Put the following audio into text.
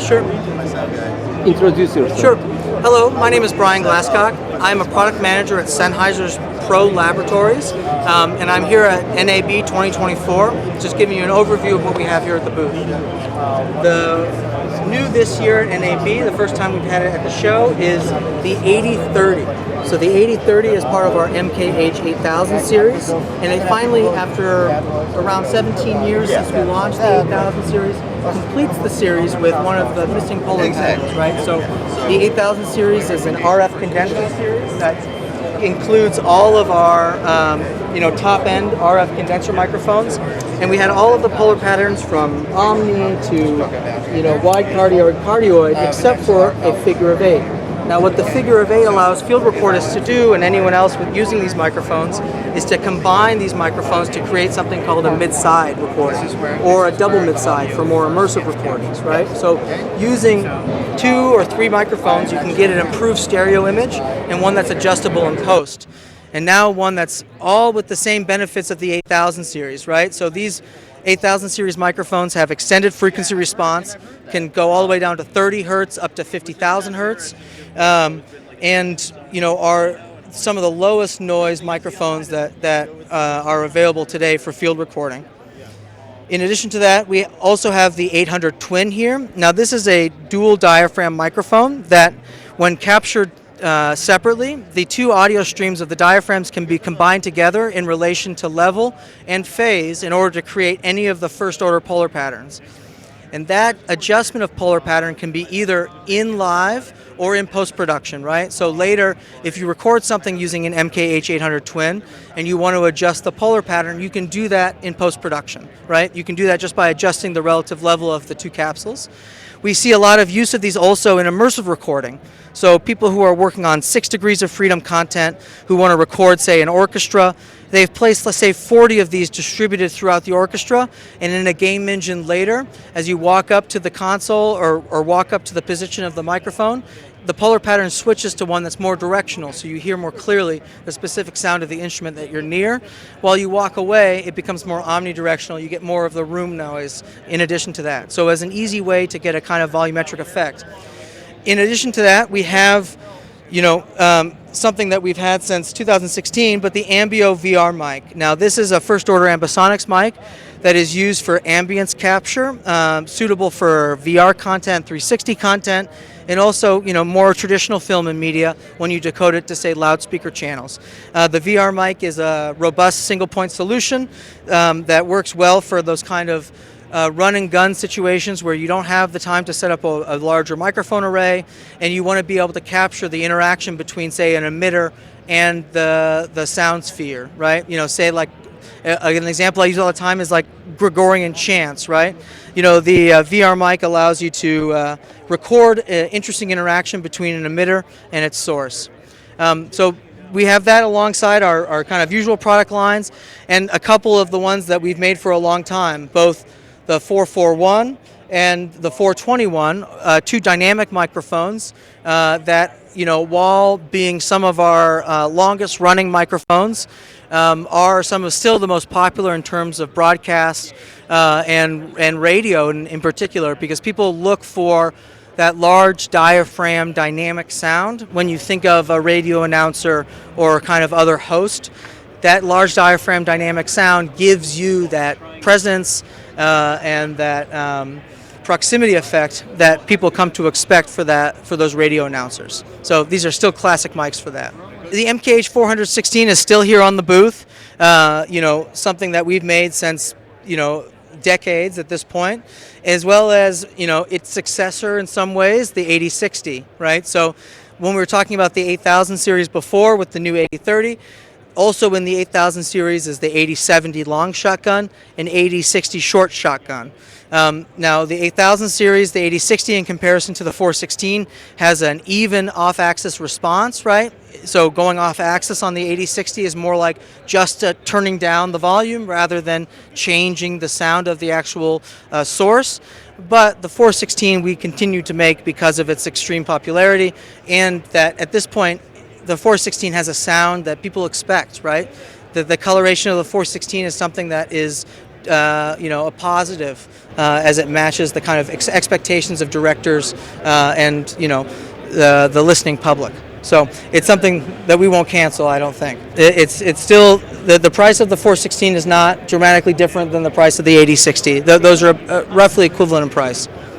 sure. Introduce yourself. Sure. Hello, my name is Brian Glasscock. I'm a product manager at Sennheiser's Pro Laboratories, and I'm here at NAB 2024, just giving you an overview of what we have here at the booth. The new this year at NAB, the first time we've had it at the show, is the 8030. So the 8030 is part of our MKH 8000 series, and they finally, after around 17 years since we launched the 8000 series, completes the series with one of the missing polar patterns, right? So the 8000 series is an RF condenser series that includes all of our top-end RF condenser microphones, and we had all of the polar patterns from omni to wide cardioid, except for a figure of 8. Now, what the figure of 8 allows field reporters to do, and anyone else with using these microphones, is to combine these microphones to create something called a mid-side recording, or a double mid-side for more immersive recordings, right? So using 2 or 3 microphones, you can get an improved stereo image and one that's adjustable in post. And now one that's all with the same benefits of the 8000 series, right? So these 8000 series microphones have extended frequency response, can go all the way down to 30 hertz up to 50,000 hertz, and are some of the lowest noise microphones that are available today for field recording. In addition to that, we also have the 800 Twin here. Now this is a dual diaphragm microphone that, when captured separately, the 2 audio streams of the diaphragms can be combined together in relation to level and phase in order to create any of the first order polar patterns. And that adjustment of polar pattern can be either in live or in post-production, right? So later, if you record something using an MKH 800 Twin and you want to adjust the polar pattern, you can do that in post-production, right? You can do that just by adjusting the relative level of the 2 capsules. We see a lot of use of these also in immersive recording. So people who are working on 6 degrees of freedom content, who want to record, say, an orchestra, they've placed, let's say, 40 of these distributed throughout the orchestra, and in a game engine later, as you walk up to the console or walk up to the position of the microphone, the polar pattern switches to one that's more directional, so you hear more clearly the specific sound of the instrument that you're near. While you walk away, it becomes more omnidirectional. You get more of the room noise in addition to that. So as an easy way to get a kind of volumetric effect. In addition to that, we have something that we've had since 2016, but the Ambio VR mic. Now this is a first order ambisonics mic that is used for ambience capture, suitable for VR content, 360 content, and also more traditional film and media when you decode it to, say, loudspeaker channels. The VR mic is a robust single point solution that works well for those kind of run and gun situations where you don't have the time to set up a larger microphone array, and you want to be able to capture the interaction between, say, an emitter and the sound sphere, right? Say like an example I use all the time is like Gregorian chants, right? The VR mic allows you to record interesting interaction between an emitter and its source. So we have that alongside our kind of usual product lines, and a couple of the ones that we've made for a long time, both the 441 and the 421, 2 dynamic microphones that, while being some of our longest running microphones, are some of still the most popular in terms of broadcast and radio in particular, because people look for that large diaphragm dynamic sound when you think of a radio announcer or kind of other host. That large diaphragm dynamic sound gives you that presence and that proximity effect that people come to expect for those radio announcers. So these are still classic mics for that. The MKH 416 is still here on the booth. Something that we've made since decades at this point, as well as its successor in some ways, the 8060, right? So when we were talking about the 8000 series before with the new 8030, also in the 8000 series is the 8070 long shotgun and 8060 short shotgun. Now the 8000 series, the 8060 in comparison to the 416 has an even off-axis response, right? So going off-axis on the 8060 is more like just turning down the volume rather than changing the sound of the actual source. But the 416 we continue to make because of its extreme popularity, and that at this point the 416 has a sound that people expect, right? The coloration of the 416 is something that is a positive as it matches the kind of expectations of directors and the listening public. So it's something that we won't cancel, I don't think. It's still, the price of the 416 is not dramatically different than the price of the 8060. Those are roughly equivalent in price.